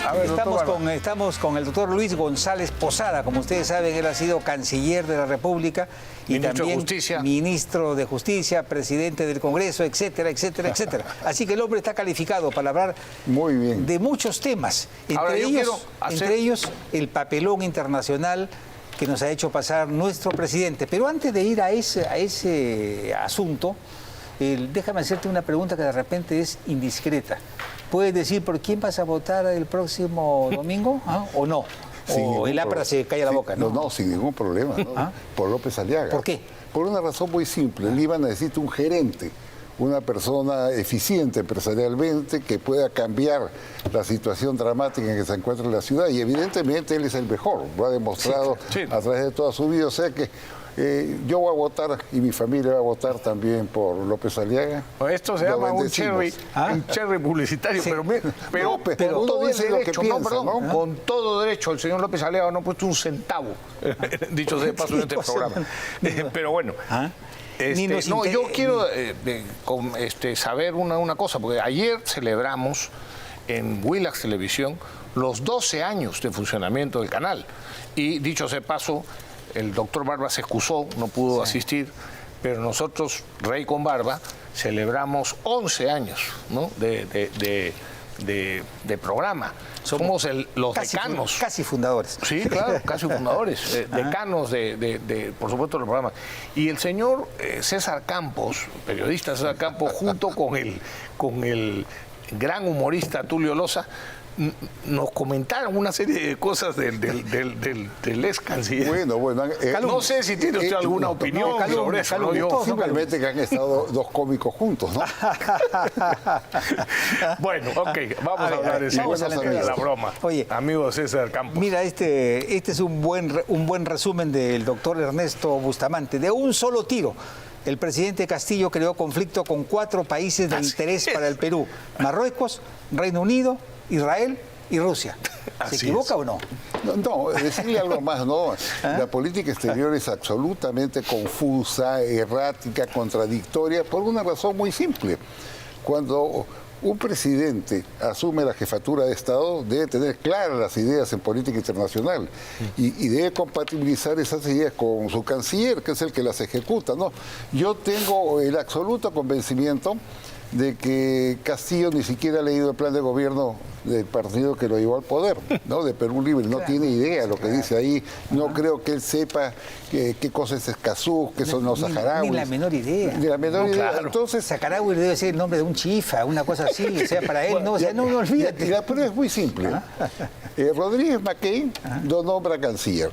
amigos, estamos con el doctor Luis González Posada. Como ustedes saben, él ha sido canciller de la República y ministro también de Justicia, ministro de Justicia, presidente del Congreso, etcétera, etcétera, etcétera. Así que el hombre está calificado para hablar muy bien de muchos temas, entre ellos el papelón internacional que nos ha hecho pasar nuestro presidente. Pero antes de ir a ese asunto, déjame hacerte una pregunta que de repente es indiscreta. ¿Puedes decir por quién vas a votar el próximo domingo? ¿O no? ¿O el APRA se calla la boca? No, sin ningún problema. ¿No? Por López Aliaga. ¿Por qué? Por una razón muy simple. El IVA necesita un gerente, una persona eficiente empresarialmente que pueda cambiar la situación dramática en que se encuentra en la ciudad. Y evidentemente él es el mejor. Lo ha demostrado a través de toda su vida. O sea que yo voy a votar y mi familia va a votar también por López Aliaga. Esto se llama un cherry publicitario, pero todo dice lo que piensa, ¿no? Con todo derecho, el señor López Aliaga no ha puesto un centavo, dicho sea de paso en este programa. Pero bueno, yo quiero saber una cosa, porque ayer celebramos en Willax Televisión los 12 años de funcionamiento del canal. Y dicho sea de paso, el doctor Barba se excusó, no pudo asistir, pero nosotros, Rey con Barba, celebramos 11 años, ¿no? de programa. Somos los decanos. Casi fundadores. Sí, claro, casi fundadores. Decanos por supuesto, del programa. Y el señor César Campos, periodista César Campos, junto con el gran humorista Tulio Loza, nos comentaron una serie de cosas del ex canciller. Bueno, no sé si tiene usted alguna opinión sobre eso. Simplemente que han estado dos cómicos juntos, ¿no? Bueno, ok, vamos a hablar de eso. Vamos a la broma. Oye, amigo César Campos. Mira, este es un buen resumen del doctor Ernesto Bustamante. De un solo tiro, el presidente Castillo creó conflicto con 4 países de interés para el Perú: Marruecos, Reino Unido, Israel y Rusia. ¿Se equivoca o no? No, decirle algo más, ¿no? La política exterior es absolutamente confusa, errática, contradictoria, por una razón muy simple. Cuando un presidente asume la jefatura de Estado, debe tener claras las ideas en política internacional y debe compatibilizar esas ideas con su canciller, que es el que las ejecuta, ¿no? Yo tengo el absoluto convencimiento de que Castillo ni siquiera ha leído el plan de gobierno del partido que lo llevó al poder, ¿no? De Perú Libre. No tiene idea lo que dice ahí. No creo que él sepa qué cosa es Escazú, qué son los saharauis. Ni la menor idea. Ni la menor idea. Claro. Entonces, saharaui debe ser el nombre de un chifa, una cosa así. O sea, para él, no olvídate. La prueba es muy simple. Rodríguez Mackey lo nombra canciller,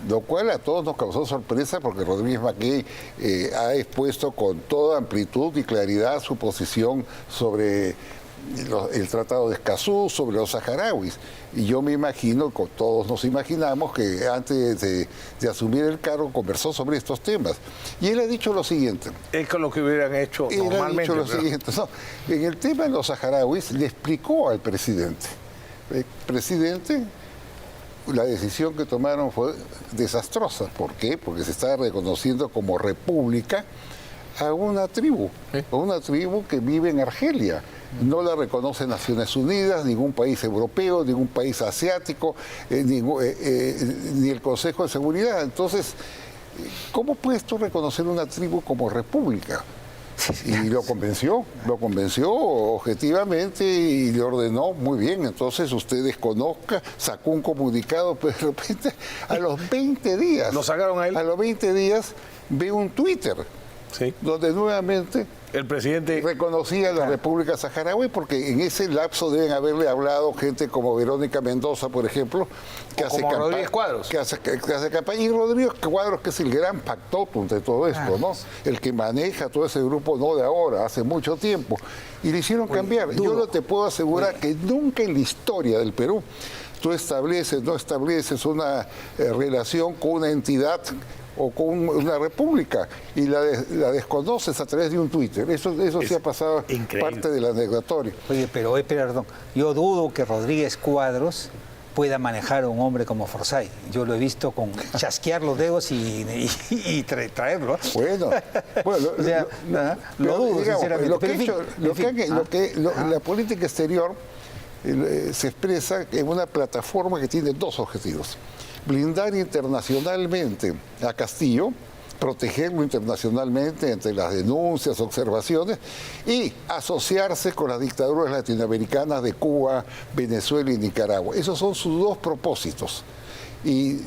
lo cual a todos nos causó sorpresa porque Rodríguez Mackey ha expuesto con toda amplitud y claridad su posición sobre el Tratado de Escazú, sobre los saharauis. Y yo me imagino, todos nos imaginamos, que antes de asumir el cargo conversó sobre estos temas. Y él ha dicho lo siguiente. Es con lo que hubieran hecho normalmente. Él ha dicho lo siguiente. No, en el tema de los saharauis le explicó al presidente. Presidente, la decisión que tomaron fue desastrosa. ¿Por qué? Porque se está reconociendo como república a una tribu que vive en Argelia. No la reconoce Naciones Unidas, ningún país europeo, ningún país asiático, ni el Consejo de Seguridad. Entonces, ¿cómo puedes tú reconocer una tribu como república? Y lo convenció objetivamente y le ordenó, muy bien, entonces usted desconozca, sacó un comunicado, pero de repente a los 20 días... ¿Lo sacaron a él? A los 20 días ve un Twitter, donde nuevamente el presidente reconocía a la República Saharaui, porque en ese lapso deben haberle hablado gente como Verónica Mendoza, por ejemplo, que hace campaña. Rodríguez Cuadros. Que hace campaña. Y Rodríguez Cuadros, que es el gran factotum de todo esto, ¿no? El que maneja todo ese grupo, no de ahora, hace mucho tiempo. Y le hicieron cambiar. Yo no te puedo asegurar que nunca en la historia del Perú tú no estableces una relación con una entidad o con una república y la desconoces a través de un Twitter. Eso sí ha pasado parte del anecdotario. Oye, pero perdón, yo dudo que Rodríguez Cuadros pueda manejar a un hombre como Forsyth. Yo lo he visto con chasquear los dedos y traerlo. Bueno, o sea, lo dudo, digamos, sinceramente. la política exterior se expresa en una plataforma que tiene dos objetivos: blindar internacionalmente a Castillo, protegerlo internacionalmente entre las denuncias, observaciones, y asociarse con las dictaduras latinoamericanas de Cuba, Venezuela y Nicaragua. Esos son sus dos propósitos. Y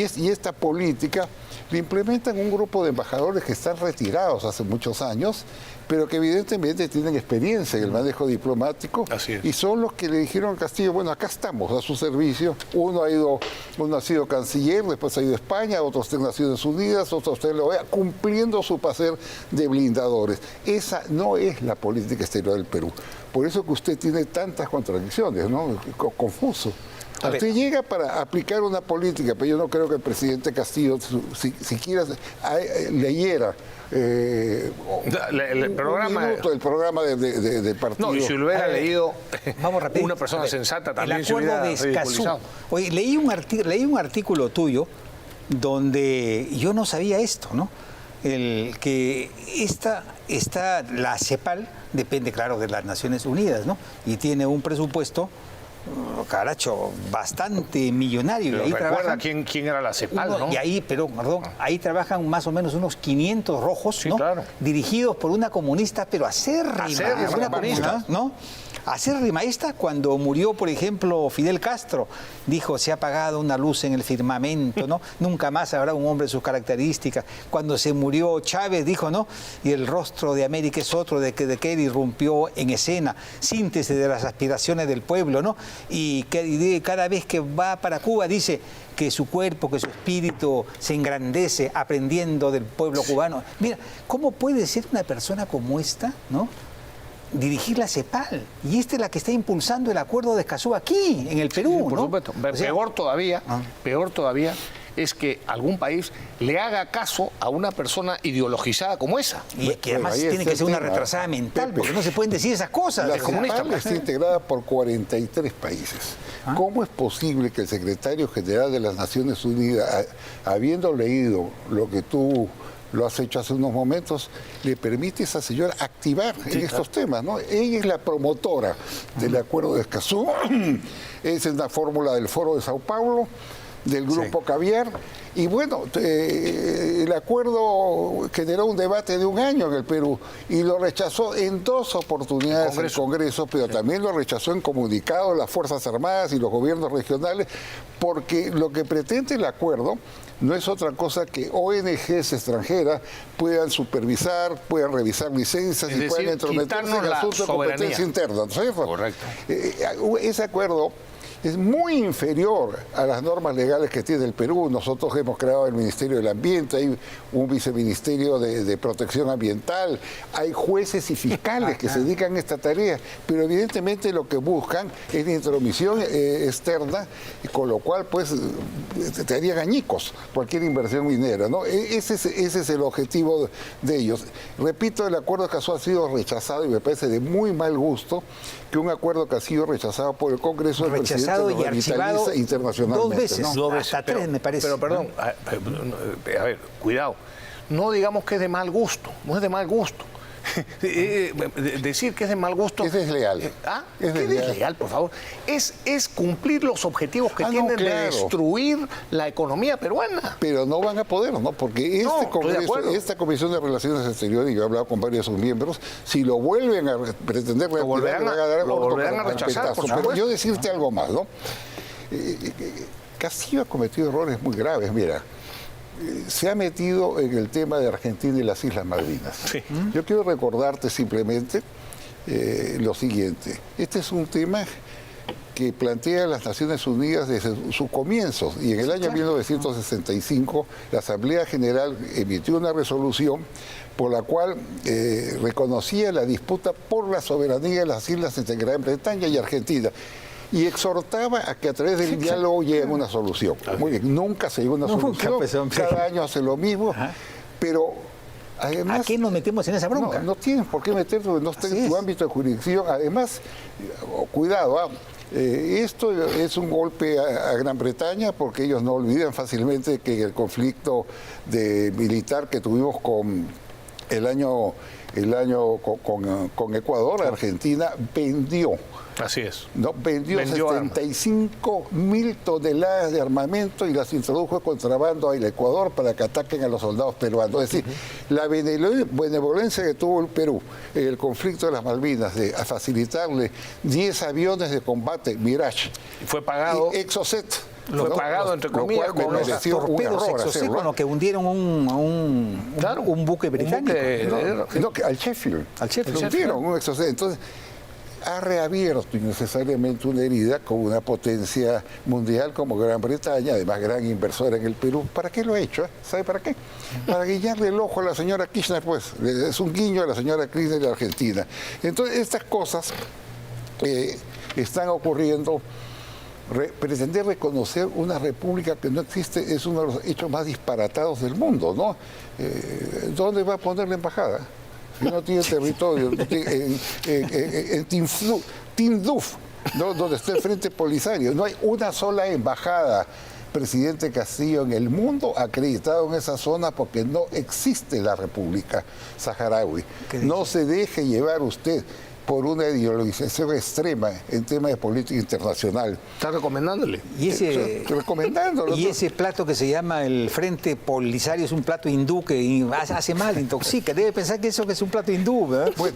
esta política la implementan un grupo de embajadores que están retirados hace muchos años, pero que evidentemente tienen experiencia en el manejo diplomático. Así es. Y son los que le dijeron a Castillo: bueno, acá estamos, a su servicio. Uno ha sido canciller, después ha ido a España, otro está en Naciones Unidas, otro está en la OEA, cumpliendo su papel de blindadores. Esa no es la política exterior del Perú. Por eso que usted tiene tantas contradicciones, ¿no? Confuso. Usted llega para aplicar una política, pero yo no creo que el presidente Castillo siquiera leyera el programa del partido. No, y si lo hubiera leído una persona sensata también se hubiera ridiculizado. Oye, leí un artículo tuyo donde yo no sabía esto, ¿no? Que la CEPAL depende, claro, de las Naciones Unidas, ¿no? Y tiene un presupuesto, caracho, bastante millonario. Pero y ahí recuerda quién era la CEPAL, ¿no? Y ahí, ahí trabajan más o menos unos 500 rojos, sí, ¿no? Claro. Dirigidos por una comunista, pero acérrima, una comunista, ¿no? Acérrima. Esta, cuando murió, por ejemplo, Fidel Castro, dijo: se ha apagado una luz en el firmamento, ¿no? Nunca más habrá un hombre de sus características. Cuando se murió Chávez, dijo, ¿no? Y el rostro de América es otro, de que él irrumpió en escena, síntesis de las aspiraciones del pueblo, ¿no? Y que cada vez que va para Cuba dice que su cuerpo, que su espíritu se engrandece aprendiendo del pueblo cubano. Mira, ¿cómo puede ser una persona como esta, ¿no?, dirigir la CEPAL? Y esta es la que está impulsando el acuerdo de Escazú aquí, en el Perú, sí, por ¿no? supuesto. Peor todavía es que algún país le haga caso a una persona ideologizada como esa. Y que además tiene que ser una retrasada mental, Pepe, porque no se pueden decir esas cosas. La CEPAL está integrada por 43 países. ¿Cómo es posible que el secretario general de las Naciones Unidas, habiendo leído lo que tú lo has hecho hace unos momentos, le permite a esa señora activar en estos temas, ¿no? Ella es la promotora del acuerdo de Escazú, es en la fórmula del Foro de Sao Paulo, del Grupo Caviar, y bueno, el acuerdo generó un debate de un año en el Perú y lo rechazó en 2 oportunidades el Congreso, pero también lo rechazó en comunicados las Fuerzas Armadas y los gobiernos regionales, porque lo que pretende el acuerdo no es otra cosa que ONGs extranjeras puedan supervisar, puedan revisar licencias y puedan entrometerse en asuntos de competencia interna, ¿no es cierto? Correcto. Ese acuerdo es muy inferior a las normas legales que tiene el Perú. Nosotros hemos creado el Ministerio del Ambiente, hay un viceministerio de protección ambiental, hay jueces y fiscales que se dedican a esta tarea, pero evidentemente lo que buscan es la intromisión externa, con lo cual pues te harían añicos cualquier inversión minera, ¿no? Ese es el objetivo de ellos. Repito, el acuerdo de Escazú ha sido rechazado y me parece de muy mal gusto que un acuerdo que ha sido rechazado por el Congreso del presidente y archivado internacionalmente, 2 veces, ¿no? hasta 3 me parece. Pero perdón, a ver, cuidado. No digamos que es de mal gusto, no es de mal gusto. Decir que es de mal gusto es desleal. Es desleal, por favor. Es cumplir los objetivos que tienen de destruir la economía peruana. Pero no van a poder, ¿no? Porque esta Comisión de Relaciones Exteriores, y yo he hablado con varios de sus miembros, si lo vuelven a pretender lo volverán a rechazar, por Pero yo decirte algo más, ¿no? Castillo ha cometido errores muy graves, mira. Se ha metido en el tema de Argentina y las Islas Malvinas. Sí. Yo quiero recordarte simplemente lo siguiente. Este es un tema que plantea las Naciones Unidas desde sus comienzos, y en el año 1965 la Asamblea General emitió una resolución por la cual reconocía la disputa por la soberanía de las islas entre Gran Bretaña y Argentina, y exhortaba a que a través del diálogo lleguen a una solución. Muy bien, nunca se llegó a una solución, cada año hace lo mismo, pero además... ¿A qué nos metemos en esa bronca? No tienes por qué meterte, porque no está en tu ámbito de jurisdicción. Además, cuidado, esto es un golpe a Gran Bretaña, porque ellos no olvidan fácilmente que en el conflicto militar que tuvimos con el año con Ecuador, Argentina vendió Así es. ¿No? Vendió 75.000 toneladas de armamento y las introdujo de contrabando al Ecuador para que ataquen a los soldados peruanos. Es decir, la benevolencia que tuvo el Perú en el conflicto de las Malvinas de a facilitarle 10 aviones de combate Mirage. Fue pagado. Y Exocet. Fue pagado, entre comillas, con los torpedos Exocet con lo que hundieron un buque británico. Al Sheffield. Lo hundieron, un Exocet. Entonces, ha reabierto innecesariamente una herida con una potencia mundial como Gran Bretaña, además gran inversora en el Perú. ¿Para qué lo ha hecho? ¿Sabe para qué? Para guiñarle el ojo a la señora Kirchner, pues. Es un guiño a la señora Kirchner de Argentina. Entonces, estas cosas están ocurriendo. Pretender reconocer una república que no existe es uno de los hechos más disparatados del mundo, ¿no? ¿Dónde va a poner la embajada? Si no tiene territorio, en Tinduf, ¿no? Donde está el Frente Polisario. No hay una sola embajada, presidente Castillo, en el mundo acreditado en esa zona porque no existe la República Saharaui. No se deje llevar usted por una ideologización extrema en temas de política internacional. ¿Está recomendándole? Recomendándolo. Y ese plato que se llama el Frente Polisario es un plato hindú que hace mal, intoxica. Debe pensar que eso que es un plato hindú, ¿verdad? Pues,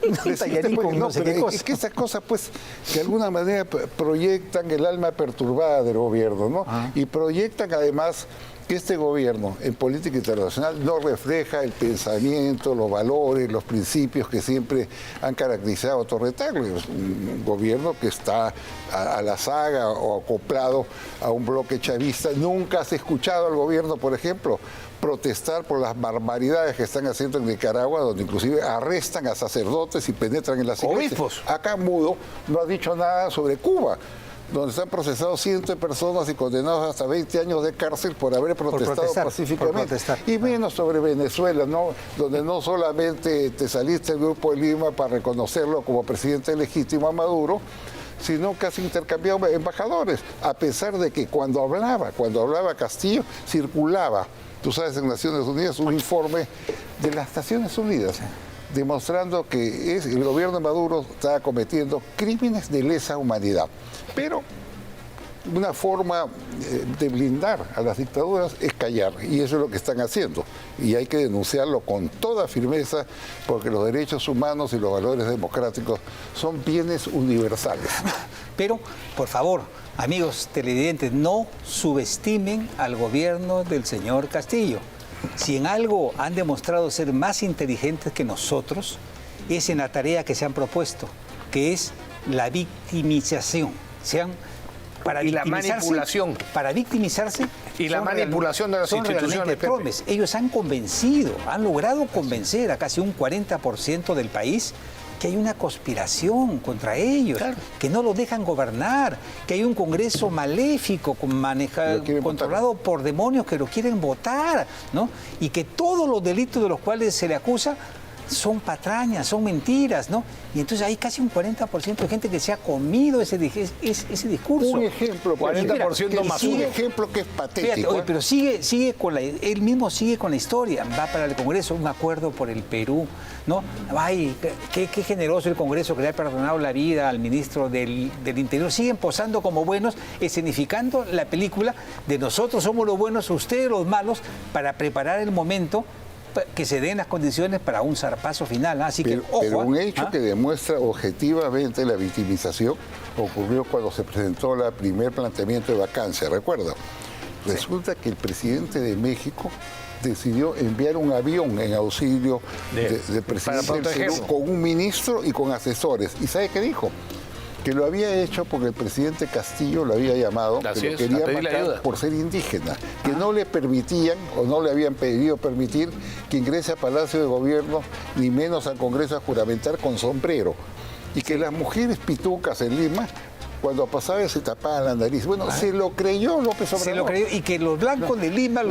es que esas cosas, pues, de alguna manera proyectan el alma perturbada del gobierno, ¿no? Y proyectan además que este gobierno en política internacional no refleja el pensamiento, los valores, los principios que siempre han caracterizado a Torre Tagle. Es un gobierno que está a la saga o acoplado a un bloque chavista. Nunca has escuchado al gobierno, por ejemplo, protestar por las barbaridades que están haciendo en Nicaragua, donde inclusive arrestan a sacerdotes y penetran en las iglesias. Obispos. Acá Mudo no ha dicho nada sobre Cuba, donde están procesados cientos de personas y condenados hasta 20 años de cárcel por haber protestado pacíficamente. Y menos sobre Venezuela, ¿no? Donde no solamente te saliste del Grupo de Lima para reconocerlo como presidente legítimo a Maduro, sino que has intercambiado embajadores, a pesar de que cuando hablaba Castillo, circulaba, tú sabes, en Naciones Unidas un informe de las Naciones Unidas, demostrando que el gobierno de Maduro está cometiendo crímenes de lesa humanidad. Pero una forma de blindar a las dictaduras es callar, y eso es lo que están haciendo. Y hay que denunciarlo con toda firmeza, porque los derechos humanos y los valores democráticos son bienes universales. Pero, por favor, amigos televidentes, no subestimen al gobierno del señor Castillo. Si en algo han demostrado ser más inteligentes que nosotros, es en la tarea que se han propuesto, que es la victimización. Y la manipulación. Para victimizarse. Y la manipulación de las instituciones. Ellos han logrado convencer a casi un 40% del país que hay una conspiración contra ellos, claro, que no los dejan gobernar, que hay un Congreso maléfico controlado por demonios que lo quieren votar, ¿no? Y que todos los delitos de los cuales se le acusa son patrañas, son mentiras, ¿no? Y entonces hay casi un 40% de gente que se ha comido ese discurso. Un ejemplo, 40% más. Un ejemplo que es patético. Fíjate, pero él mismo sigue con la historia. Va para el Congreso, un acuerdo por el Perú, ¿no? Ay, qué generoso el Congreso que le ha perdonado la vida al ministro del Interior. Siguen posando como buenos, escenificando la película de nosotros somos los buenos, ustedes los malos, para preparar el momento que se den las condiciones para un zarpazo final. Así que, ojo. Pero un hecho que demuestra objetivamente la victimización ocurrió cuando se presentó el primer planteamiento de vacancia, ¿recuerda? Resulta que el presidente de México decidió enviar un avión en auxilio del presidente del Perú con un ministro y con asesores. ¿Y sabe qué dijo? Que lo había hecho porque el presidente Castillo lo había llamado, que lo quería matar por ser indígena, que no le permitían o no le habían pedido permitir que ingrese a Palacio de Gobierno, ni menos al Congreso a juramentar con sombrero, y que las mujeres pitucas en Lima, cuando pasaba se tapaban la nariz. Bueno, se lo creyó López Obrador. Se lo creyó, y que los blancos de Lima,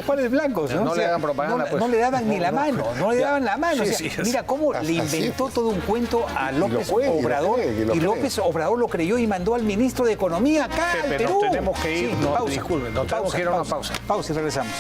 ¿cuáles blancos? No le daban propaganda. No le daban ni la mano, no le daban la mano. Mira cómo le inventó todo un cuento a López Obrador, y López Obrador lo creyó y mandó al ministro de Economía acá al Perú. Tenemos que ir, disculpen, nos tenemos que ir a una pausa. Pausa y regresamos.